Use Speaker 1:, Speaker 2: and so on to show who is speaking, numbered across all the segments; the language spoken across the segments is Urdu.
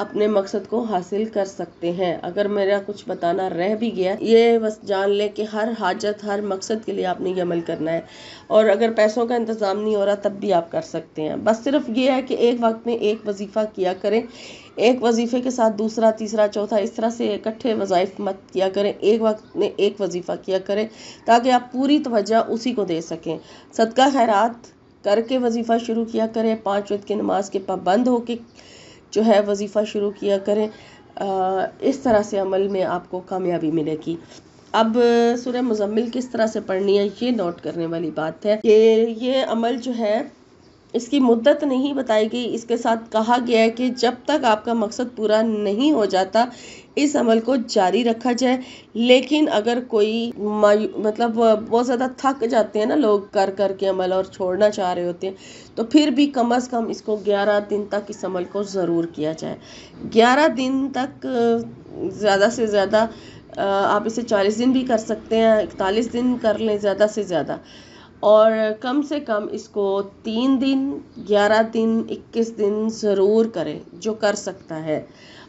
Speaker 1: اپنے مقصد کو حاصل کر سکتے ہیں۔ اگر میرا کچھ بتانا رہ بھی گیا، یہ بس جان لیں کہ ہر حاجت، ہر مقصد کے لیے آپ نے یہ عمل کرنا ہے، اور اگر پیسوں کا انتظام نہیں ہو رہا تب بھی آپ کر سکتے ہیں۔ بس صرف یہ ہے کہ ایک وقت میں ایک وظیفہ کیا کریں، ایک وظیفے کے ساتھ دوسرا، تیسرا، چوتھا، اس طرح سے اکٹھے وظائف مت کیا کریں، ایک وقت میں ایک وظیفہ کیا کریں تاکہ آپ پوری توجہ اسی کو دے سکیں۔ صدقہ خیرات کر کے وظیفہ شروع کیا کریں، 5 وقت کی نماز کے پابند ہو کے جو ہے وظیفہ شروع کیا کریں۔ اس طرح سے عمل میں آپ کو کامیابی ملے گی۔ اب سورہ مزمل کس طرح سے پڑھنی ہے، یہ نوٹ کرنے والی بات ہے کہ یہ عمل جو ہے اس کی مدت نہیں بتائی گئی، اس کے ساتھ کہا گیا ہے کہ جب تک آپ کا مقصد پورا نہیں ہو جاتا اس عمل کو جاری رکھا جائے۔ لیکن اگر کوئی مطلب بہت زیادہ تھک جاتے ہیں نا لوگ کر کر کے عمل اور چھوڑنا چاہ رہے ہوتے ہیں، تو پھر بھی کم از کم اس کو 11 دن تک اس عمل کو ضرور کیا جائے۔ 11 دن تک زیادہ سے زیادہ آپ اسے 40 دن بھی کر سکتے ہیں، 41 دن کر لیں زیادہ سے زیادہ، اور کم سے کم اس کو 3 دن، 11 دن، 21 دن ضرور کریں جو کر سکتا ہے۔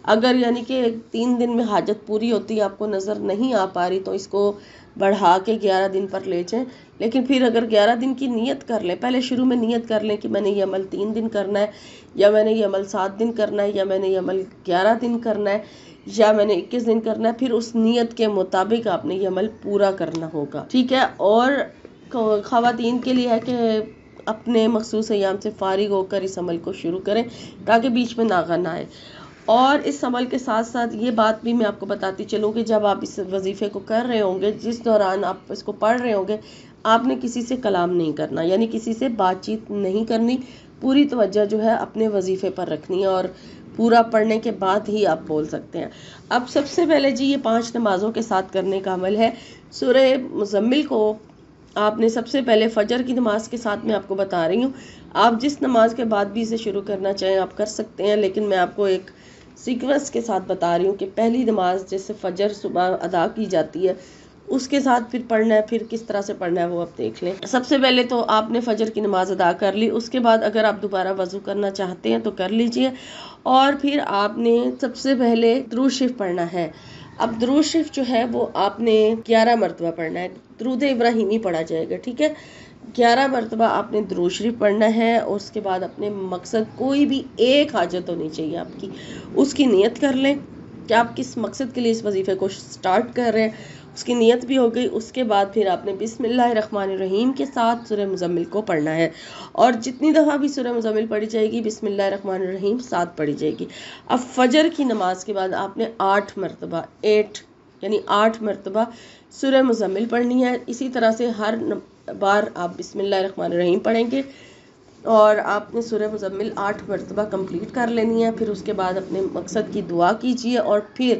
Speaker 1: اگر یعنی کہ 3 دن میں حاجت پوری ہوتی ہے، آپ کو نظر نہیں آ پا رہی، تو اس کو بڑھا کے 11 دن پر لے جائیں۔ لیکن پھر اگر 11 دن کی نیت کر لیں، پہلے شروع میں نیت کر لیں کہ میں نے یہ عمل 3 دن کرنا ہے، یا میں نے یہ عمل 7 دن کرنا ہے، یا میں نے یہ عمل 11 دن کرنا ہے، یا میں نے 21 دن کرنا ہے، پھر اس نیت کے مطابق آپ نے یہ عمل پورا کرنا ہوگا، ٹھیک ہے۔ اور خواتین کے لیے ہے کہ اپنے مخصوص ایام سے فارغ ہو کر اس عمل کو شروع کریں تاکہ بیچ میں ناغہ نہ آئے۔ اور اس عمل کے ساتھ ساتھ یہ بات بھی میں آپ کو بتاتی چلوں کہ جب آپ اس وظیفے کو کر رہے ہوں گے، جس دوران آپ اس کو پڑھ رہے ہوں گے، آپ نے کسی سے کلام نہیں کرنا، یعنی کسی سے بات چیت نہیں کرنی، پوری توجہ جو ہے اپنے وظیفے پر رکھنی ہے، اور پورا پڑھنے کے بعد ہی آپ بول سکتے ہیں۔ اب سب سے پہلے جی یہ 5 نمازوں کے ساتھ کرنے کا عمل ہے۔ سورہ مزمل کو آپ نے سب سے پہلے فجر کی نماز کے ساتھ میں آپ کو بتا رہی ہوں، آپ جس نماز کے بعد بھی اسے شروع کرنا چاہیں آپ کر سکتے ہیں، لیکن میں آپ کو ایک سیکوینس کے ساتھ بتا رہی ہوں کہ پہلی نماز جیسے فجر صبح ادا کی جاتی ہے اس کے ساتھ پھر پڑھنا ہے، پھر کس طرح سے پڑھنا ہے وہ آپ دیکھ لیں۔ سب سے پہلے تو آپ نے فجر کی نماز ادا کر لی، اس کے بعد اگر آپ دوبارہ وضو کرنا چاہتے ہیں تو کر لیجئے، اور پھر آپ نے سب سے پہلے درود شریف پڑھنا ہے۔ اب درود شریف جو ہے وہ آپ نے 11 مرتبہ پڑھنا ہے، درود ابراہیمی پڑھا جائے گا، ٹھیک ہے۔ 11 مرتبہ آپ نے درود شریف پڑھنا ہے، اور اس کے بعد اپنے مقصد، کوئی بھی ایک حاجت ہونی چاہیے آپ کی، اس کی نیت کر لیں کہ آپ کس مقصد کے لیے اس وظیفے کو سٹارٹ کر رہے ہیں، اس کی نیت بھی ہو گئی۔ اس کے بعد پھر آپ نے بسم اللہ الرحمن الرحیم کے ساتھ سورہ مزمل کو پڑھنا ہے، اور جتنی دفعہ بھی سورہ مزمل پڑھی جائے گی بسم اللہ الرحمن الرحیم ساتھ پڑھی جائے گی۔ اب فجر کی نماز کے بعد آپ نے 8 مرتبہ یعنی 8 مرتبہ سورہ مزمل پڑھنی ہے۔ اسی طرح سے ہر بار آپ بسم اللہ الرحمن الرحیم پڑھیں گے، اور آپ نے سورہ مزمل 8 مرتبہ کمپلیٹ کر لینی ہے۔ پھر اس کے بعد اپنے مقصد کی دعا کیجئے، اور پھر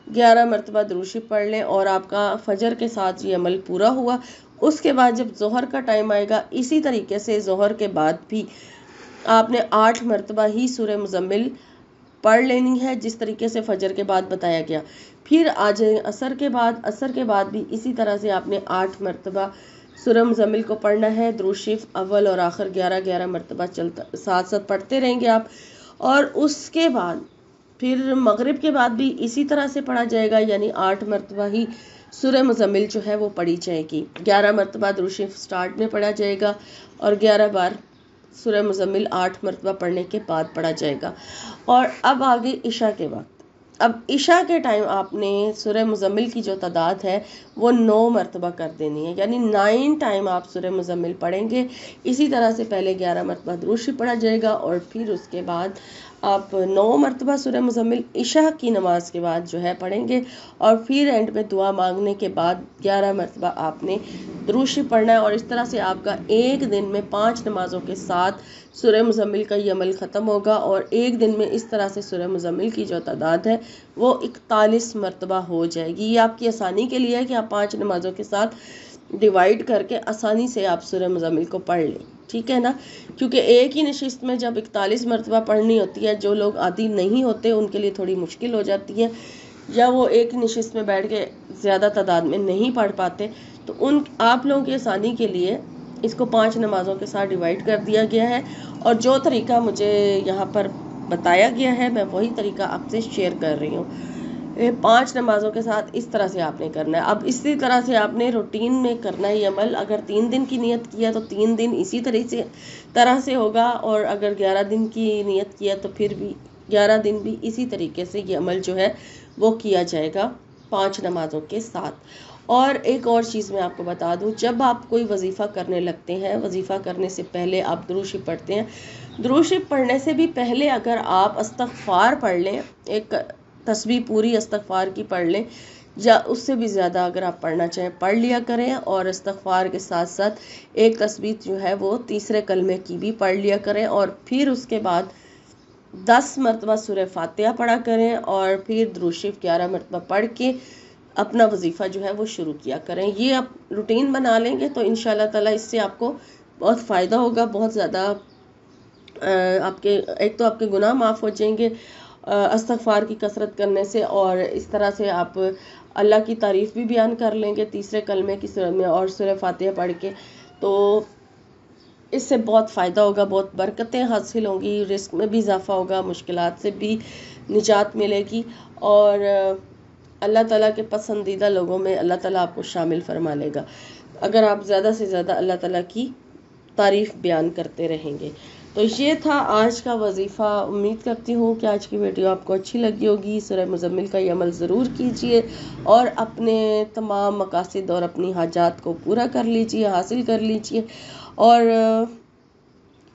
Speaker 1: 11 مرتبہ درود شریف پڑھ لیں، اور آپ کا فجر کے ساتھ یہ عمل پورا ہوا۔ اس کے بعد جب ظہر کا ٹائم آئے گا، اسی طریقے سے ظہر کے بعد بھی آپ نے 8 مرتبہ ہی سورہ مزمل پڑھ لینی ہے، جس طریقے سے فجر کے بعد بتایا گیا۔ پھر آ جائیں عصر کے بعد بھی اسی طرح سے آپ نے 8 مرتبہ سورہ مزمل کو پڑھنا ہے۔ درود شریف اول اور آخر 11 مرتبہ ساتھ پڑھتے رہیں گے آپ، اور اس کے بعد پھر مغرب کے بعد بھی اسی طرح سے پڑھا جائے گا، یعنی 8 مرتبہ ہی سورہ مزمل جو ہے وہ پڑھی جائے گی۔ 11 مرتبہ درود شریف سٹارٹ میں پڑھا جائے گا، اور 11 بار سورہ مزمل 8 مرتبہ پڑھنے کے بعد پڑھا جائے گا۔ اور اب آگے عشاء کے وقت، اب عشاء کے ٹائم آپ نے سورہ مزمل کی جو تعداد ہے وہ 9 مرتبہ کر دینی ہے، یعنی 9 ٹائم آپ سورہ مزمل پڑھیں گے۔ اسی طرح سے پہلے 11 مرتبہ درود شریف پڑھا جائے گا، اور پھر اس کے بعد آپ 9 مرتبہ سورہ مزمل عشاء کی نماز کے بعد جو ہے پڑھیں گے، اور پھر اینڈ میں دعا مانگنے کے بعد 11 مرتبہ آپ نے درود شریف پڑھنا ہے۔ اور اس طرح سے آپ کا ایک دن میں 5 نمازوں کے ساتھ سورہ مزمل کا یہ عمل ختم ہوگا، اور ایک دن میں اس طرح سے سورہ مزمل کی جو تعداد ہے وہ 41 مرتبہ ہو جائے گی۔ یہ آپ کی آسانی کے لیے ہے کہ آپ 5 نمازوں کے ساتھ ڈیوائیڈ کر کے آسانی سے آپ سورہ مزمل کو پڑھ لیں، ٹھیک ہے نا، کیونکہ ایک ہی نشست میں جب 41 مرتبہ پڑھنی ہوتی ہے، جو لوگ عادی نہیں ہوتے ان کے لیے تھوڑی مشکل ہو جاتی ہے، یا وہ ایک نشست میں بیٹھ کے زیادہ تعداد میں نہیں پڑھ پاتے، تو آپ لوگوں کی آسانی کے لیے اس کو 5 نمازوں کے ساتھ ڈیوائیڈ کر دیا گیا ہے۔ اور جو طریقہ مجھے یہاں پر بتایا گیا ہے میں وہی طریقہ آپ سے شیئر کر رہی ہوں۔ 5 نمازوں کے ساتھ اس طرح سے آپ نے کرنا ہے۔ اب اسی طرح سے آپ نے روٹین میں کرنا ہے یہ عمل۔ اگر 3 دن کی نیت کیا تو 3 دن اسی طرح سے ہوگا، اور اگر 11 دن کی نیت کیا تو پھر بھی 11 دن بھی اسی طریقے سے یہ عمل جو ہے وہ کیا جائے گا 5 نمازوں کے ساتھ۔ اور ایک اور چیز میں آپ کو بتا دوں، جب آپ کوئی وظیفہ کرنے لگتے ہیں، وظیفہ کرنے سے پہلے آپ درود شریف پڑھتے ہیں، درود شریف پڑھنے سے بھی پہلے اگر آپ استغفار پڑھ لیں، ایک تسبیح پوری استغفار کی پڑھ لیں، یا اس سے بھی زیادہ اگر آپ پڑھنا چاہیں پڑھ لیا کریں، اور استغفار کے ساتھ ساتھ ایک تسبیح جو ہے وہ تیسرے کلمے کی بھی پڑھ لیا کریں، اور پھر اس کے بعد 10 مرتبہ سورہ فاتحہ پڑھا کریں، اور پھر درود شریف 11 مرتبہ پڑھ کے اپنا وظیفہ جو ہے وہ شروع کیا کریں۔ یہ آپ روٹین بنا لیں گے تو انشاءاللہ تعالیٰ اس سے آپ کو بہت فائدہ ہوگا، بہت زیادہ ایک تو آپ کے گناہ معاف ہو جائیں گے استغفار کی کثرت کرنے سے، اور اس طرح سے آپ اللہ کی تعریف بھی بیان کر لیں گے تیسرے کلمے کی سورہ میں اور سورہ فاتحہ پڑھ کے، تو اس سے بہت فائدہ ہوگا، بہت برکتیں حاصل ہوں گی، رزق میں بھی اضافہ ہوگا، مشکلات سے بھی نجات ملے گی، اور اللہ تعالیٰ کے پسندیدہ لوگوں میں اللہ تعالیٰ آپ کو شامل فرما لے گا اگر آپ زیادہ سے زیادہ اللہ تعالیٰ کی تعریف بیان کرتے رہیں گے۔ تو یہ تھا آج کا وظیفہ۔ امید کرتی ہوں کہ آج کی ویڈیو آپ کو اچھی لگی ہوگی۔ سورہ مزمل کا یہ عمل ضرور کیجئے، اور اپنے تمام مقاصد اور اپنی حاجات کو پورا کر لیجئے، حاصل کر لیجئے، اور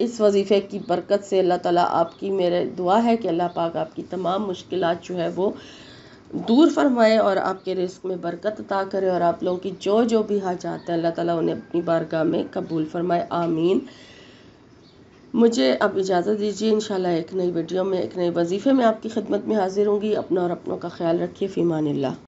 Speaker 1: اس وظیفے کی برکت سے اللہ تعالیٰ آپ کی، میرے دعا ہے کہ اللہ پاک آپ کی تمام مشکلات جو ہے وہ دور فرمائے، اور آپ کے رزق میں برکت عطا کرے، اور آپ لوگوں کی جو بھی حاجات ہیں اللہ تعالیٰ انہیں اپنی بارگاہ میں قبول فرمائے، آمین۔ مجھے اب اجازت دیجیے، انشاءاللہ ایک نئی ویڈیو میں، ایک نئے وظیفے میں آپ کی خدمت میں حاضر ہوں گی۔ اپنا اور اپنوں کا خیال رکھیے، فی امان اللہ۔